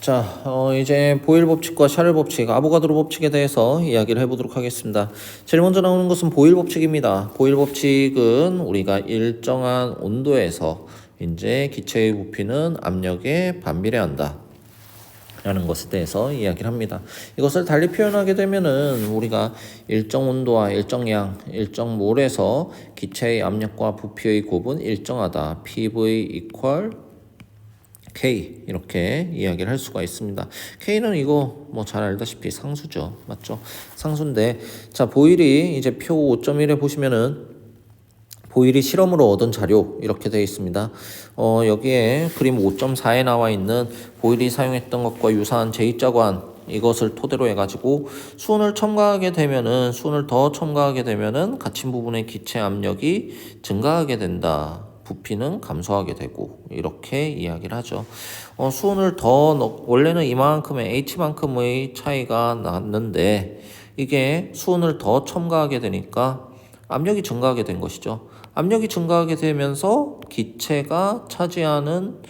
자, 이제 보일 법칙과 샤를 법칙, 아보가드로 법칙에 대해서 이야기를 해보도록 하겠습니다. 제일 먼저 나오는 것은 보일 법칙입니다. 보일 법칙은 우리가 일정한 온도에서 이제 기체의 부피는 압력에 반비례한다 라는 것에 대해서 이야기를 합니다. 이것을 달리 표현하게 되면은 우리가 일정 온도와 일정 양, 일정 몰에서 기체의 압력과 부피의 곱은 일정하다. PV equal K 이렇게 이야기를 할 수가 있습니다. K는 이거 뭐 잘 알다시피 상수죠. 맞죠? 상수인데 자 보일이 이제 표 5.1에 보시면은 보일이 실험으로 얻은 자료 이렇게 되어 있습니다. 여기에 그림 5.4에 나와 있는 보일이 사용했던 것과 유사한 제2자관 이것을 토대로 해가지고 수온을 첨가하게 되면은 수온을 더 첨가하게 되면은 갇힌 부분의 기체 압력이 증가하게 된다. 부피는 감소하게 되고 이렇게 이야기를 하죠. 수온을 더 원래는 이만큼의 H만큼의 차이가 났는데 이게 수온을 더 첨가하게 되니까 압력이 증가하게 된 것이죠. 압력이 증가하게 되면서 기체가 차지하는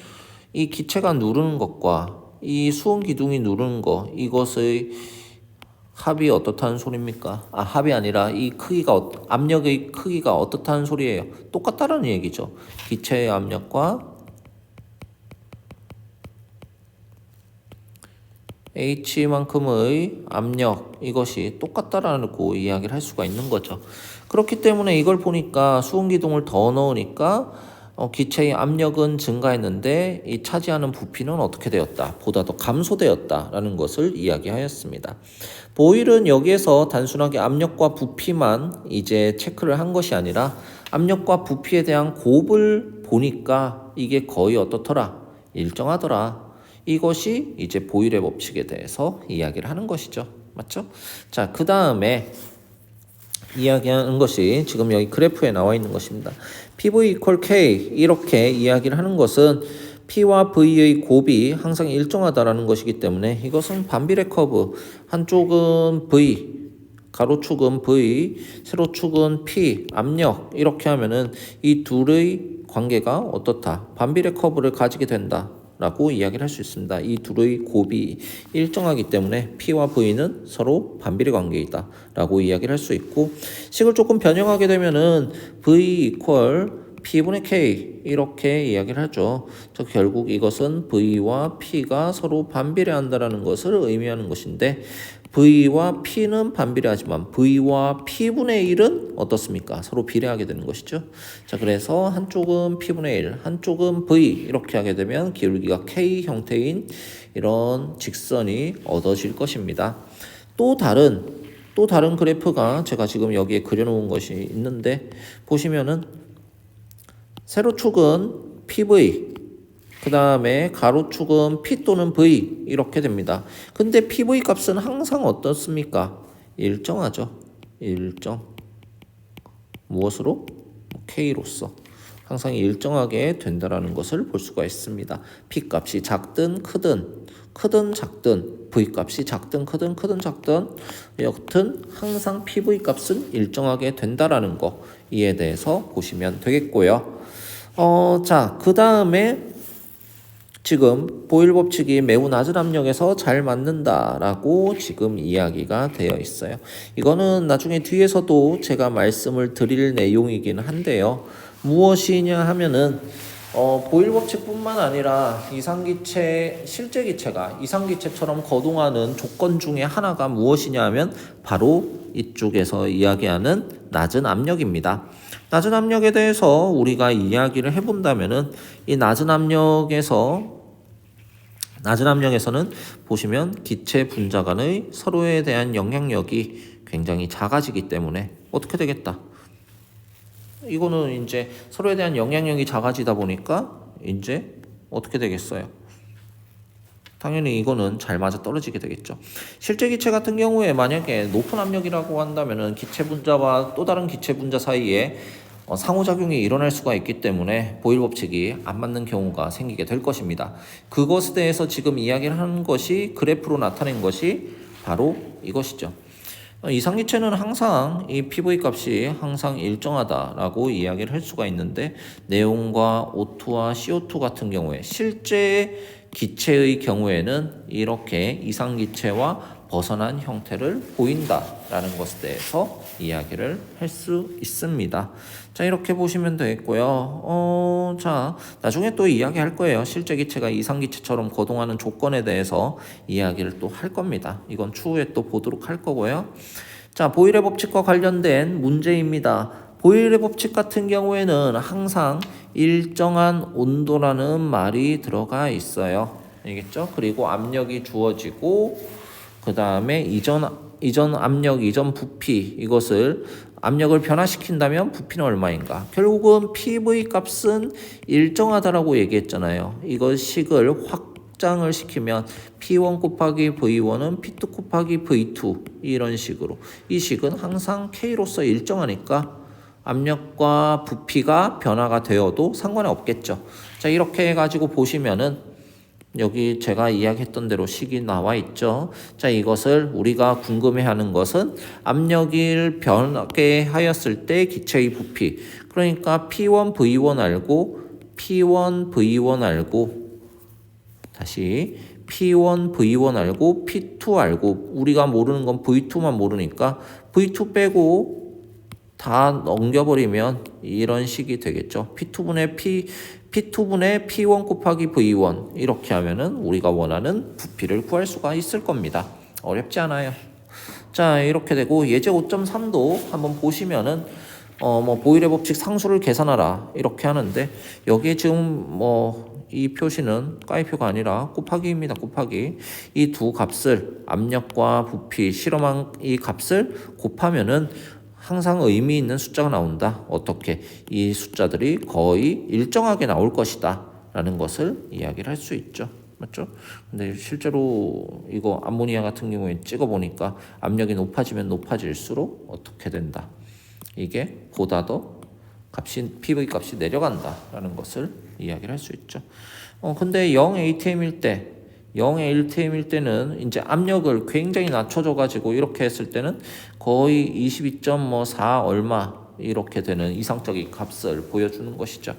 이 기체가 누르는 것과 이 수온 기둥이 누르는 것 이것의 합이 어떻다는 소리입니까? 합이 아니라 이 크기가 압력의 크기가 어떻다는 소리예요. 똑같다라는 얘기죠. 기체의 압력과 H만큼의 압력 이것이 똑같다라고 이야기를 할 수가 있는 거죠. 그렇기 때문에 이걸 보니까 수온 기둥을 더 넣으니까 기체의 압력은 증가했는데 이 차지하는 부피는 어떻게 되었다? 보다 더 감소되었다라는 것을 이야기하였습니다. 보일은 여기에서 단순하게 압력과 부피만 이제 체크를 한 것이 아니라 압력과 부피에 대한 곱을 보니까 이게 거의 어떻더라? 일정하더라. 이것이 이제 보일의 법칙에 대해서 이야기를 하는 것이죠. 맞죠? 자, 그 다음에 이야기하는 것이 지금 여기 그래프에 나와 있는 것입니다. PV equal K 이렇게 이야기를 하는 것은 P와 V의 곱이 항상 일정하다라는 것이기 때문에 이것은 반비례 커브 한쪽은 V 가로축은 V 세로축은 P 압력 이렇게 하면은 이 둘의 관계가 어떻다 반비례 커브를 가지게 된다 라고 이야기를 할 수 있습니다. 이 둘의 곱이 일정하기 때문에 P와 V는 서로 반비례 관계이다 라고 이야기를 할 수 있고 식을 조금 변형하게 되면은 V equal P분의 K 이렇게 이야기를 하죠. 저 결국 이것은 V와 P가 서로 반비례한다라는 것을 의미하는 것인데 V와 P는 반비례하지만 V와 P분의 1은 어떻습니까? 서로 비례하게 되는 것이죠. 자, 그래서 한쪽은 P분의 1, 한쪽은 V 이렇게 하게 되면 기울기가 K 형태인 이런 직선이 얻어질 것입니다. 또 다른 그래프가 제가 지금 여기에 그려놓은 것이 있는데 보시면은 세로축은 PV 그 다음에 가로축은 P 또는 V 이렇게 됩니다. 근데 PV 값은 항상 어떻습니까? 일정하죠. 일정. 무엇으로? K로서. 항상 일정하게 된다라는 것을 볼 수가 있습니다. P 값이 작든 크든 작든 V 값이 작든 크든 작든 여튼 항상 PV 값은 일정하게 된다라는 거 이에 대해서 보시면 되겠고요. 자, 그 다음에 지금 보일 법칙이 매우 낮은 압력에서 잘 맞는다라고 지금 이야기가 되어 있어요. 이거는 나중에 뒤에서도 제가 말씀을 드릴 내용이긴 한데요. 무엇이냐 하면은 보일 법칙뿐만 아니라 이상기체, 실제 기체가 이상기체처럼 거동하는 조건 중에 하나가 무엇이냐 하면 바로 이쪽에서 이야기하는 낮은 압력입니다. 낮은 압력에 대해서 우리가 이야기를 해본다면은 이 낮은 압력에서는 보시면 기체 분자 간의 서로에 대한 영향력이 굉장히 작아지기 때문에 어떻게 되겠다? 이거는 이제 서로에 대한 영향력이 작아지다 보니까 이제 어떻게 되겠어요? 당연히 이거는 잘 맞아 떨어지게 되겠죠. 실제 기체 같은 경우에 만약에 높은 압력이라고 한다면은 기체 분자와 또 다른 기체 분자 사이에 상호작용이 일어날 수가 있기 때문에 보일 법칙이 안 맞는 경우가 생기게 될 것입니다. 그것에 대해서 지금 이야기를 하는 것이 그래프로 나타낸 것이 바로 이것이죠. 이상기체는 항상 이 PV 값이 항상 일정하다라고 이야기를 할 수가 있는데 네온과 O2와 CO2 같은 경우에 실제 기체의 경우에는 이렇게 이상기체와 벗어난 형태를 보인다라는 것에 대해서 이야기를 할 수 있습니다. 자, 이렇게 보시면 되겠고요. 자, 나중에 또 이야기할 거예요. 실제 기체가 이상기체처럼 거동하는 조건에 대해서 이야기를 또 할 겁니다. 이건 추후에 또 보도록 할 거고요. 자, 보일의 법칙과 관련된 문제입니다. 보일의 법칙 같은 경우에는 항상 일정한 온도라는 말이 들어가 있어요. 알겠죠? 그리고 압력이 주어지고 그 다음에 이전 압력, 이전 부피, 이것을 압력을 변화시킨다면 부피는 얼마인가? 결국은 PV 값은 일정하다라고 얘기했잖아요. 이거 식을 확장을 시키면 P1 곱하기 V1은 P2 곱하기 V2 이런 식으로 이 식은 항상 K로서 일정하니까 압력과 부피가 변화가 되어도 상관이 없겠죠. 자, 이렇게 해가지고 보시면은 여기 제가 이야기했던 대로 식이 나와 있죠. 자, 이것을 우리가 궁금해하는 것은 압력을 변하게 하였을 때 기체의 부피. 그러니까 P1 V1 알고 P1 V1 알고 다시 P1 V1 알고 P2 알고 우리가 모르는 건 V2만 모르니까 V2 빼고 다 넘겨버리면 이런 식이 되겠죠. P2분의 P1 곱하기 V1 이렇게 하면은 우리가 원하는 부피를 구할 수가 있을 겁니다. 어렵지 않아요. 자, 이렇게 되고 예제 5.3도 한번 보시면은 보일의 법칙 상수를 계산하라 이렇게 하는데 여기에 지금 이 표시는 까이표가 아니라 곱하기입니다. 곱하기 이 두 값을 압력과 부피 실험한 이 값을 곱하면은 항상 의미 있는 숫자가 나온다. 어떻게? 이 숫자들이 거의 일정하게 나올 것이다 라는 것을 이야기를 할 수 있죠. 맞죠? 근데 실제로 이거 암모니아 같은 경우에 찍어보니까 압력이 높아지면 높아질수록 어떻게 된다. 이게 보다 더 PV 값이 내려간다 라는 것을 이야기를 할 수 있죠. 근데 0ATM일 때 0ATM일 때는 이제 압력을 굉장히 낮춰줘 가지고 이렇게 했을 때는 거의 22.4 얼마 이렇게 되는 이상적인 값을 보여주는 것이죠.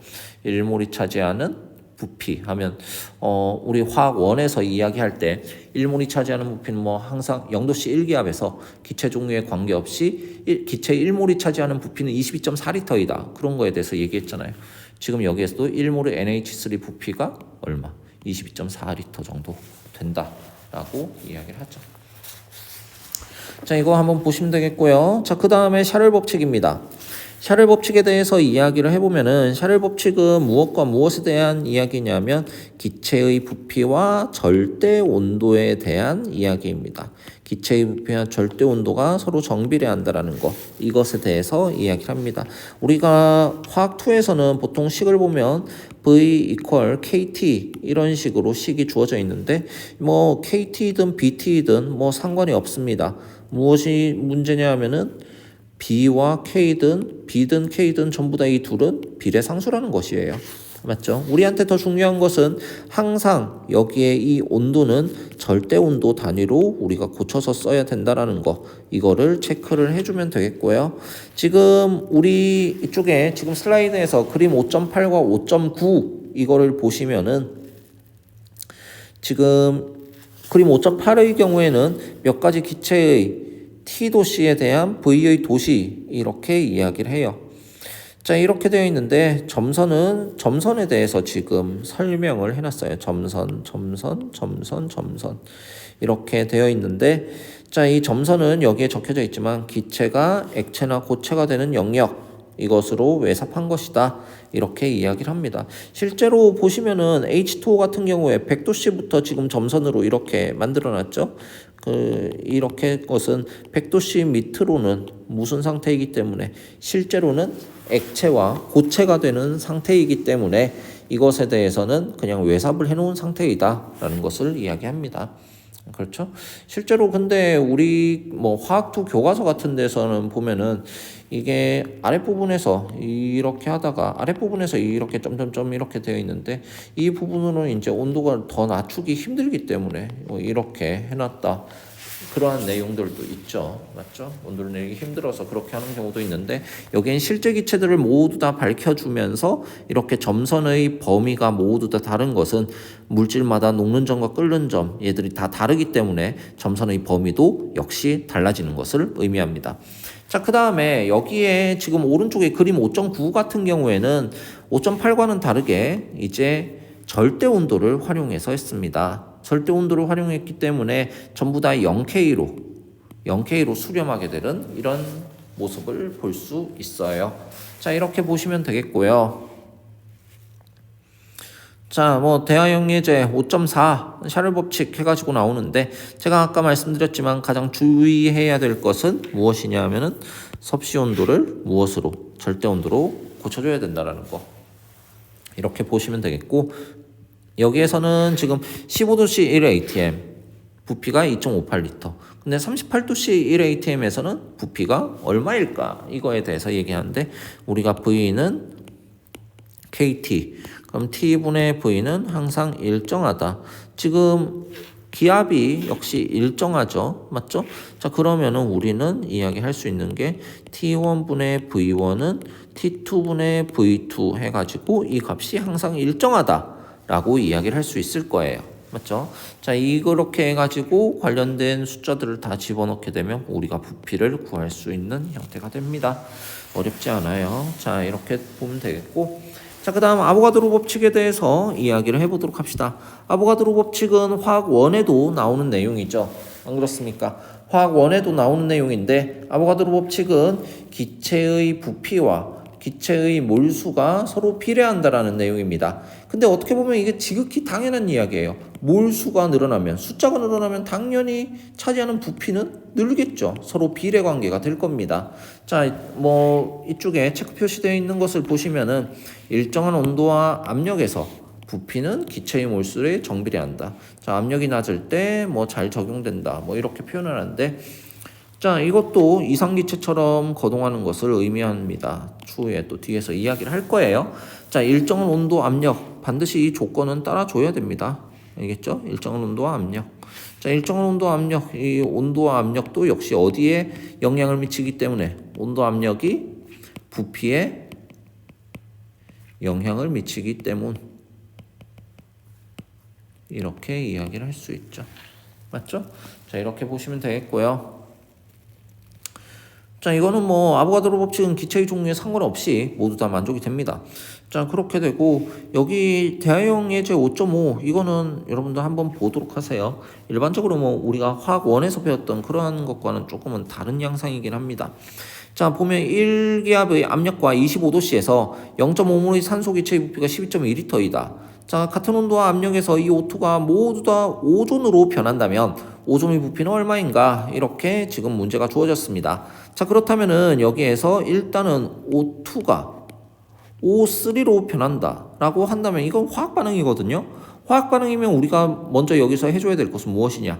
1몰이 차지하는 부피 하면 우리 화학 1에서 이야기할 때 1몰이 차지하는 부피는 항상 0도씨 1기압에서 기체 종류에 관계없이 기체 1몰이 차지하는 부피는 22.4리터이다. 그런 거에 대해서 얘기했잖아요. 지금 여기에서도 1몰의 NH3 부피가 얼마? 22.4리터 정도 된다라고 이야기를 하죠. 자, 이거 한번 보시면 되겠고요. 자, 그 다음에 샤를 법칙입니다. 샤를 법칙에 대해서 이야기를 해보면은 샤를 법칙은 무엇과 무엇에 대한 이야기냐면 기체의 부피와 절대 온도에 대한 이야기입니다. 기체의 부피와 절대 온도가 서로 정비례한다라는 것, 이것에 대해서 이야기를 합니다. 우리가 화학 2에서는 보통 식을 보면 V equal KT 이런 식으로 식이 주어져 있는데 KT든 BT든 상관이 없습니다. 무엇이 문제냐 하면은 B와 K든 B든 K든 전부 다 이 둘은 비례상수라는 것이에요. 맞죠? 우리한테 더 중요한 것은 항상 여기에 이 온도는 절대 온도 단위로 우리가 고쳐서 써야 된다라는 거, 이거를 체크를 해주면 되겠고요. 지금 우리 이쪽에 지금 슬라이드에서 그림 5.8과 5.9 이거를 보시면은 지금 그림 5.8의 경우에는 몇 가지 기체의 T도시에 대한 V의 도시 이렇게 이야기를 해요. 자, 이렇게 되어 있는데 점선에 대해서 지금 설명을 해놨어요. 점선 이렇게 되어 있는데 자, 이 점선은 여기에 적혀져 있지만 기체가 액체나 고체가 되는 영역 이것으로 외삽한 것이다 이렇게 이야기를 합니다. 실제로 보시면은 H2O 같은 경우에 100도씨부터 지금 점선으로 이렇게 만들어놨죠. 이렇게 것은 100도씨 밑으로는 무슨 상태이기 때문에 실제로는 액체와 고체가 되는 상태이기 때문에 이것에 대해서는 그냥 외삽을 해놓은 상태이다 라는 것을 이야기합니다. 그렇죠? 실제로 근데 우리 화학2 교과서 같은 데서는 보면은 이게 아랫부분에서 이렇게 하다가 아랫부분에서 이렇게 점점점 이렇게 되어 있는데 이 부분으로는 이제 온도가 더 낮추기 힘들기 때문에 이렇게 해놨다 그러한 내용들도 있죠. 맞죠? 원도를 내기 힘들어서 그렇게 하는 경우도 있는데 여기엔 실제 기체들을 모두 다 밝혀주면서 이렇게 점선의 범위가 모두 다 다른 것은 물질마다 녹는 점과 끓는 점 얘들이 다 다르기 때문에 점선의 범위도 역시 달라지는 것을 의미합니다. 자, 그 다음에 여기에 지금 오른쪽에 그림 5.9 같은 경우에는 5.8과는 다르게 이제 절대 온도를 활용해서 했습니다. 절대 온도를 활용했기 때문에 전부 다 0K로 수렴하게 되는 이런 모습을 볼 수 있어요. 자, 이렇게 보시면 되겠고요. 자, 뭐 대화형 예제 5.4 샤를 법칙 해가지고 나오는데 제가 아까 말씀드렸지만 가장 주의해야 될 것은 무엇이냐 하면은 섭씨 온도를 무엇으로 절대 온도로 고쳐줘야 된다라는 거. 이렇게 보시면 되겠고 여기에서는 지금 15도씨 1atm 부피가 2.58리터 근데 38도씨 1atm에서는 부피가 얼마일까 이거에 대해서 얘기하는데 우리가 V는 KT 그럼 T분의 V는 항상 일정하다. 지금 기압이 역시 일정하죠. 맞죠? 자, 그러면은 우리는 이야기할 수 있는 게 T1분의 V1은 T2분의 V2 해가지고 이 값이 항상 일정하다라고 이야기를 할 수 있을 거예요. 맞죠? 자, 이렇게 해가지고 관련된 숫자들을 다 집어넣게 되면 우리가 부피를 구할 수 있는 형태가 됩니다. 어렵지 않아요. 자, 이렇게 보면 되겠고 자, 그 다음 아보가드로 법칙에 대해서 이야기를 해보도록 합시다. 아보가드로 법칙은 화학 1에도 나오는 내용이죠. 안 그렇습니까? 화학 1에도 나오는 내용인데 아보가드로 법칙은 기체의 부피와 기체의 몰수가 서로 비례한다라는 내용입니다. 근데 어떻게 보면 이게 지극히 당연한 이야기예요. 몰수가 늘어나면 숫자가 늘어나면 당연히 차지하는 부피는 늘겠죠. 서로 비례 관계가 될 겁니다. 자, 뭐 이쪽에 체크 표시되어 있는 것을 보시면은 일정한 온도와 압력에서 부피는 기체의 몰수에 정비례한다. 자, 압력이 낮을 때 뭐 잘 적용된다. 뭐 이렇게 표현을 하는데 자, 이것도 이상기체처럼 거동하는 것을 의미합니다. 추후에 또 뒤에서 이야기를 할 거예요. 자, 일정한 온도, 압력 반드시 이 조건은 따라줘야 됩니다. 알겠죠? 일정한 온도와 압력. 자, 일정한 온도와 압력, 이 온도와 압력도 역시 어디에 영향을 미치기 때문에 온도, 압력이 부피에 영향을 미치기 때문 이렇게 이야기를 할 수 있죠. 맞죠? 자, 이렇게 보시면 되겠고요. 자, 이거는 뭐 아보가드로 법칙은 기체의 종류에 상관없이 모두 다 만족이 됩니다. 자, 그렇게 되고 여기 대화형 예제 5.5 이거는 여러분들 한번 보도록 하세요. 일반적으로 뭐 우리가 화학 1에서 배웠던 그러한 것과는 조금은 다른 양상이긴 합니다. 자, 보면 1기압의 압력과 25도씨에서 0.5몰의 산소 기체의 부피가 12.2리터이다. 자, 같은 온도와 압력에서 이 O2가 모두 다 오존으로 변한다면 오존의 부피는 얼마인가? 이렇게 지금 문제가 주어졌습니다. 자, 그렇다면은 여기에서 일단은 O2가 O3로 변한다 라고 한다면 이건 화학 반응이거든요. 화학 반응이면 우리가 먼저 여기서 해줘야 될 것은 무엇이냐?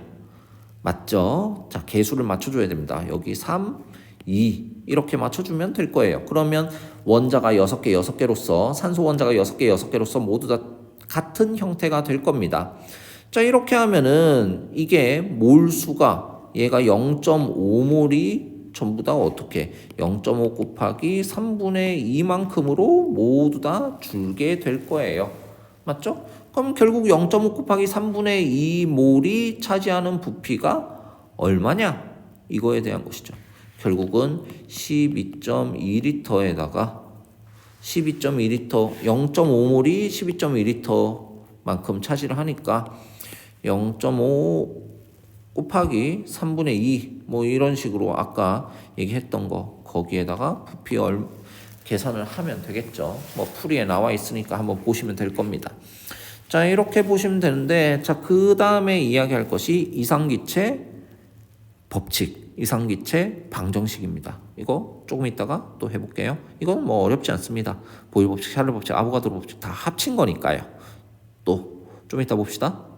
맞죠? 자, 개수를 맞춰줘야 됩니다. 여기 3, 2 이렇게 맞춰주면 될 거예요. 그러면 원자가 6개, 6개로서 산소 원자가 6개, 6개로서 모두 다 같은 형태가 될 겁니다. 자, 이렇게 하면은 이게 몰수가 얘가 0.5몰이 전부 다 어떻게 0.5 곱하기 3분의 2만큼으로 모두 다 줄게 될 거예요. 맞죠? 그럼 결국 0.5 곱하기 3분의 2몰이 차지하는 부피가 얼마냐? 이거에 대한 것이죠. 결국은 12.2리터에다가 12.2리터 0.5몰이 12.2리터만큼 차지를 하니까 0.5 곱하기 3분의 2 뭐 이런 식으로 아까 얘기했던 거 거기에다가 부피 계산을 하면 되겠죠. 뭐 풀이에 나와 있으니까 한번 보시면 될 겁니다. 자, 이렇게 보시면 되는데 자, 그 다음에 이야기할 것이 이상기체 법칙, 이상기체 방정식입니다. 이거 조금 있다가 또 해볼게요. 이건 뭐 어렵지 않습니다. 보일 법칙, 샬르 법칙, 아보가드로 법칙 다 합친 거니까요. 또 좀 이따 봅시다.